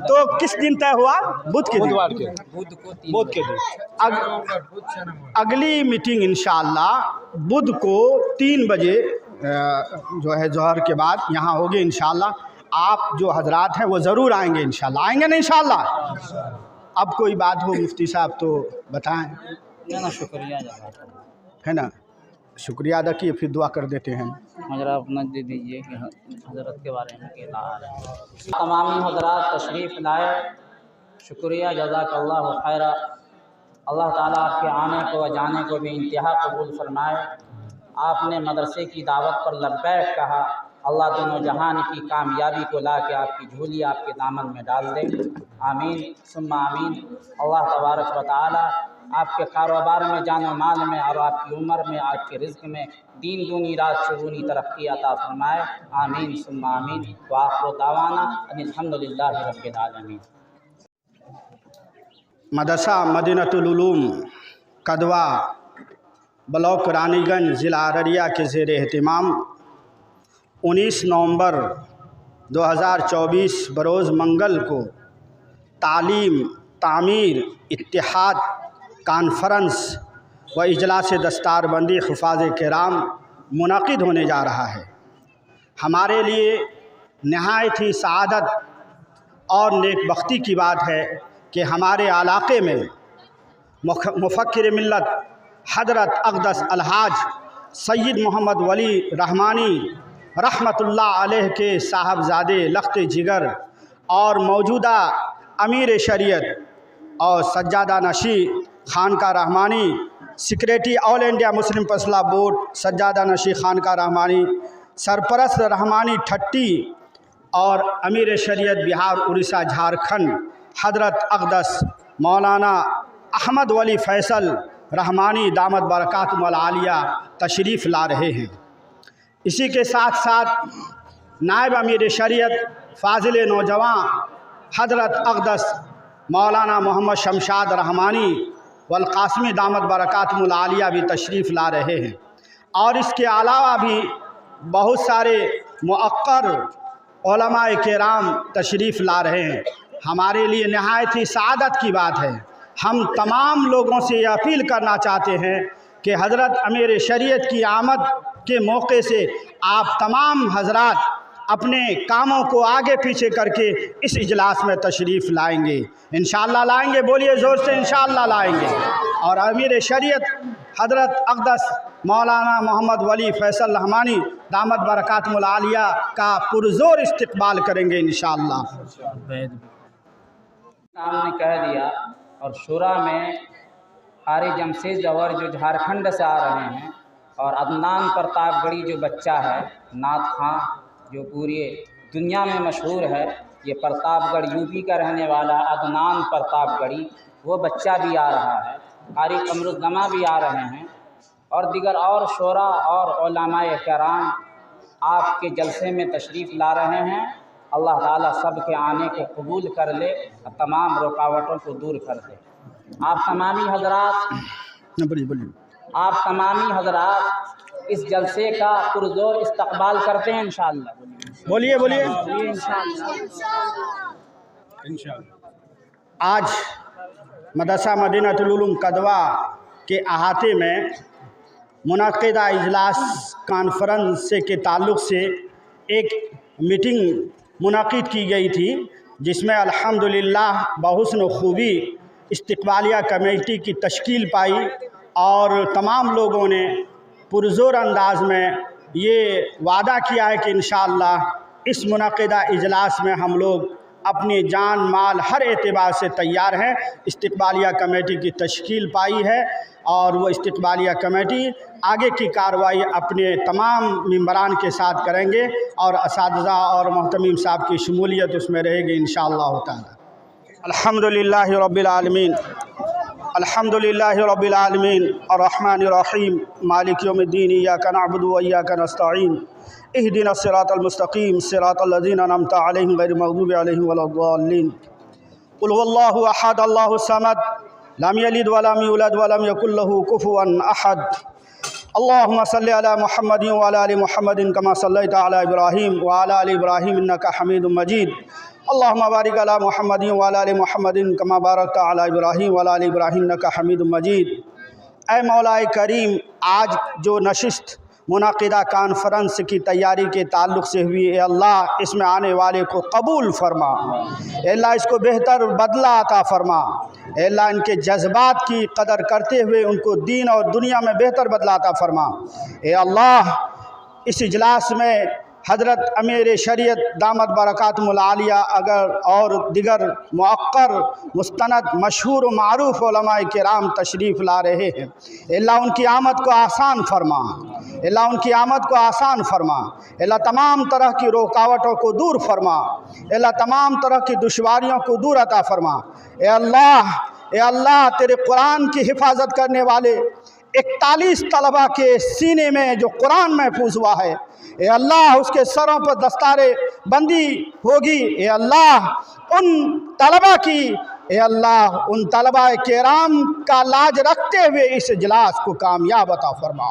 तो किस दिन तय हुआ? बुध के दिन। अगली मीटिंग इंशाअल्लाह बुध को 3 बजे जो है जोहर के बाद यहाँ होगी इंशाअल्लाह। आप जो हजरात हैं वो ज़रूर आएंगे इंशाअल्लाह, आएंगे ना इंशाअल्लाह। अब कोई बात हो मुफ्ती साहब तो बताएं। शुक्रिया है ना, शुक्रिया अदा किए, फिर दुआ कर देते हैं। हजरा अपना दे दीजिए कि हजरत के बारे में कहना आ रहा है। तमामी हजरात तशरीफ़ लाए, शुक्रिया, जज़ाकल्लाहु खैरा। अल्लाह ताला आपके आने को व जाने को भी इंतहा कबूल फरमाए। आपने मदरसे की दावत पर लब्बैक कहा, अल्लाह दोनों जहान की कामयाबी को ला के आपकी झोली आपके दामन में डाल दे, आमीन सुम्मा आमीन। अल्लाह तबारक व तआला आपके कारोबार में, जान माल में और आपकी उम्र में, आपके रिज़्क में दीन दूनी रात चौगुनी तरक्की अता फरमाए, आमीन सुम्मा आमीन। व आखिर दावाना अनिल हम्दुलिल्लाहि रब्बिल आलमीन। मदरसा मदीनतुल उलूम कदवा ब्लॉक रानीगंज ज़िला अररिया के ज़ेर एहतिमाम 19 नवंबर 2024 बरोज़ मंगल को तालीम तामीर इत्तिहाद कॉन्फ्रेंस व इजलास दस्तारबंदी हुफ़ाज़ किराम मुनक़िद होने जा रहा है। हमारे लिए नहायत ही सआदत और नेकबख्ती की बात है कि हमारे इलाक़े में मुफ़क्किर मिल्लत हज़रत अक़दस अलहाज सैयद मोहम्मद वली रहमानी रहमतुल्लाह अलैह के साहबजादे लख्त जिगर और मौजूदा अमीर शरीयत और सज्जादा नशी खानका Rahmani, secretary all India Muslim फैसला बोर्ड सज्जादा नशी खानका रहमानी, सरपरस्त रहमानी ठट्टी और अमीर शरीयत बिहार उड़ीसा झारखंड हज़रत अक़दस मौलाना अहमद वली फ़ैसल रहमानी दामत बरकातुहुल आलिया तशरीफ़ ला रहे हैं। इसी के साथ साथ नायब अमीर शरीयत फ़ाज़िल नौजवान हज़रत अक़दस मौलाना मोहम्मद शमशाद रहमानी वल क़ासिमी दामत बरकातुहुल आलिया भी तशरीफ़ ला रहे हैं। और इसके अलावा भी बहुत सारे मुअक्कर उलमाए किराम तशरीफ़ ला रहे हैं। हमारे लिए नहायत ही सआदत की बात है। हम तमाम लोगों से ये अपील करना चाहते हैं कि हज़रत अमीर शरीयत की आमद के मौके से आप तमाम हजरात अपने कामों को आगे पीछे करके इस इजलास में तशरीफ़ लाएंगे। इंशाअल्लाह लाएंगे, बोलिए ज़ोर से, इंशाअल्लाह लाएंगे। और अमीर शरीयत हज़रत अक़दस मौलाना मोहम्मद वली फ़ैसल रहमानी दामत बरकातुहुल आलिया का पुरज़ोर इस्तक़बाल करेंगे इंशाअल्लाह। हमने कह दिया। और शुरा में हारी जमशेद जवर जो झारखंड से आ रहे हैं, और अदनान प्रतापगढ़ी जो बच्चा है नाथ खां, जो पूरी दुनिया में मशहूर है, ये प्रतापगढ़ यूपी का रहने वाला अदनान प्रतापगढ़ी, वो बच्चा भी आ रहा है। हारी कमरुज़्ज़मा भी आ रहे हैं, और दीगर और शोरा और उलमाए किराम आपके जलसे में तशरीफ़ ला रहे हैं। अल्लाह ताला सब के आने को कबूल कर ले, तमाम रुकावटों को दूर कर दे। आप तमामी हजरात इस जलसे का पुरज़ोर इस्तक़बाल करते हैं इंशाअल्लाह। बोलिए बोलिए इंशाअल्लाह। आज मदरसा मदीनतुल उलूम कदवा के अहाते में मुनक़िदा इजलास कॉन्फ्रेंस के ताल्लुक़ से एक मीटिंग मुनक़िद की गई थी, जिसमें अल्हम्दुलिल्लाह बहुस्न खूबी इस्तक़बालिया कमेटी की तश्कील पाई, और तमाम लोगों ने पुरज़ोर अंदाज में ये वादा किया है कि इंशाअल्लाह इस मुनक़िदा इजलास में हम लोग अपनी जान माल हर एतबार से तैयार हैं। इस्तक़बालिया कमेटी की तश्कील पाई है, और वो इस्तक़बालिया कमेटी आगे की कार्रवाई अपने तमाम मेंबरान के साथ करेंगे, और असातिज़ा और मोहतमीम साहब की शमूलियत उसमें रहेगी इंशाअल्लाह ताला। अल्हम्दुलिल्लाहि रब्बिल आलमीन, अल्हम्दुलिल्लाहि रब्बिल आलमीन, अर्रहमानिर रहीम, मालिक यौमिद्दीन, इय्याका नअबुदु व इय्याका नस्तईन, इहदिनस सिरातल मुस्तक़ीम, सिरातल लज़ीना अनअमता अलैहिम गैरिल मग़दूबि अलैहिम वलद्दाल्लीन। क़ुल हुवल्लाहु अहद, अल्लाहुस समद, लम यलिद व लम यूलद व लम यकुल लहू कुफुवन अहद। अल्लाहुम्मा सल्लि अला मुहम्मदिन व अला आलि मुहम्मदिन कमा सल्लैता अला इब्राहीम व अला आलि इब्राहीम इन्नका हमीदुम मजीद। अल्लाहुम्मा बारिक अला मुहम्मदिन व अला आलि मुहम्मदिन कमा बारकता अला इब्राहीम व अला आलि इब्राहीम इन्नका हमीदुम मजीद। ऐ मौलाए करीम, आज जो नशिस्त मुनक़िदा कॉन्फ्रेंस की तैयारी के ताल्लुक़ से हुई, ए अल्लाह इसमें आने वाले को कबूल फरमा, ए अल्लाह इसको बेहतर बदला अता फरमा, ए अल्लाह इनके जज्बात की कदर करते हुए उनको दीन और दुनिया में बेहतर बदला अता फरमा। ए अल्लाह इस इजलास में हज़रत अमीर शरीयत दामत बरकातुहुल आलिया अगर और दिगर मुअक्कर मुस्तनद मशहूर व मारूफ उलमाए किराम तशरीफ़ ला रहे हैं। अल्लाह उनकी आमद को आसान फरमा, अल्लाह उनकी आमद को आसान फरमा, अल्लाह तमाम तरह की रुकावटों को दूर फरमा, अल्लाह तमाम तरह की दुश्वारियों को दूर अता फरमा। ए अल्लाह तेरे कुरान की हिफाजत करने वाले 41 तलबा के सीने में जो कुरान महफूज हुआ है, ए अल्लाह उसके सरों पर दस्तारे बंदी होगी। ए अल्लाह उन तलबा की, ए अल्लाह उन तलबा किराम का लाज रखते हुए इस इजलास को कामयाब अता फरमा।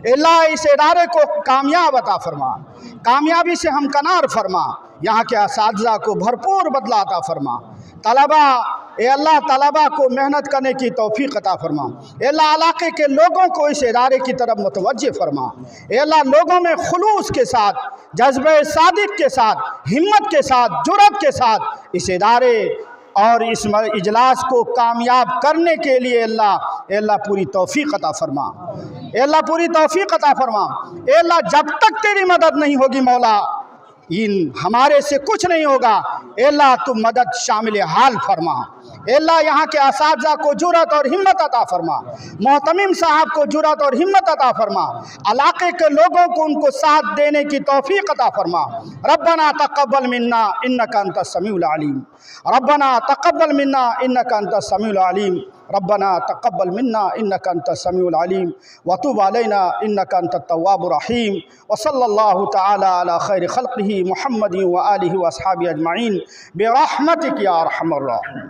ए अल्लाह इस इदारे को कामयाब अता फरमा, कामयाबी से हमकनार फरमा, यहाँ के असातिज़ा को भरपूर बदला अता फरमा। तलबा, ए अल्लाह तलबा को मेहनत करने की तौफीक अता फरमा। ए अल्लाह इलाके के लोगों को इस इदारे की तरफ मुतवज्जे फरमा। ए अल्लाह लोगों में खुलूस के साथ, जज्बे सादिक के साथ, हिम्मत के साथ, जुर्रत के साथ इस इदारे और इस इजलास को कामयाब करने के लिए अल्लाह पूरी तौफीक अता फरमा। अल्लाह पूरी तौफीक अता फरमा। अल्लाह जब तक तेरी मदद नहीं होगी मौला, इन हमारे से कुछ नहीं होगा। अल्लाह तू मदद शामिल हाल फरमा। अल्लाह यहाँ के असातिज़ा को जुर्रत और हिम्मत अता फरमा, मोहतमीम साहब को जुर्रत और हिम्मत अता फरमा, इलाके के लोगों को उनको साथ देने की तौफीक अता फरमा। रब्बना तक़ब्बल मिन्ना इन्नका अंतस समीउल अलीम, रब्बना तक़ब्बल मिन्ना इन्नका अंतस समीउल अलीम, रब्बना तक़ब्बल मिन्ना इन्नका अंतस समीउल अलीम व तुब अलैना इन्नका अंतत तव्वाबुर रहीम। व सल्लल्लाहु तआला अला खैरि खल्क़िही मुहम्मदिन व आलिहि व अस्हाबिहि अजमईन बिरहमतिक या अरहमर राहिमीन।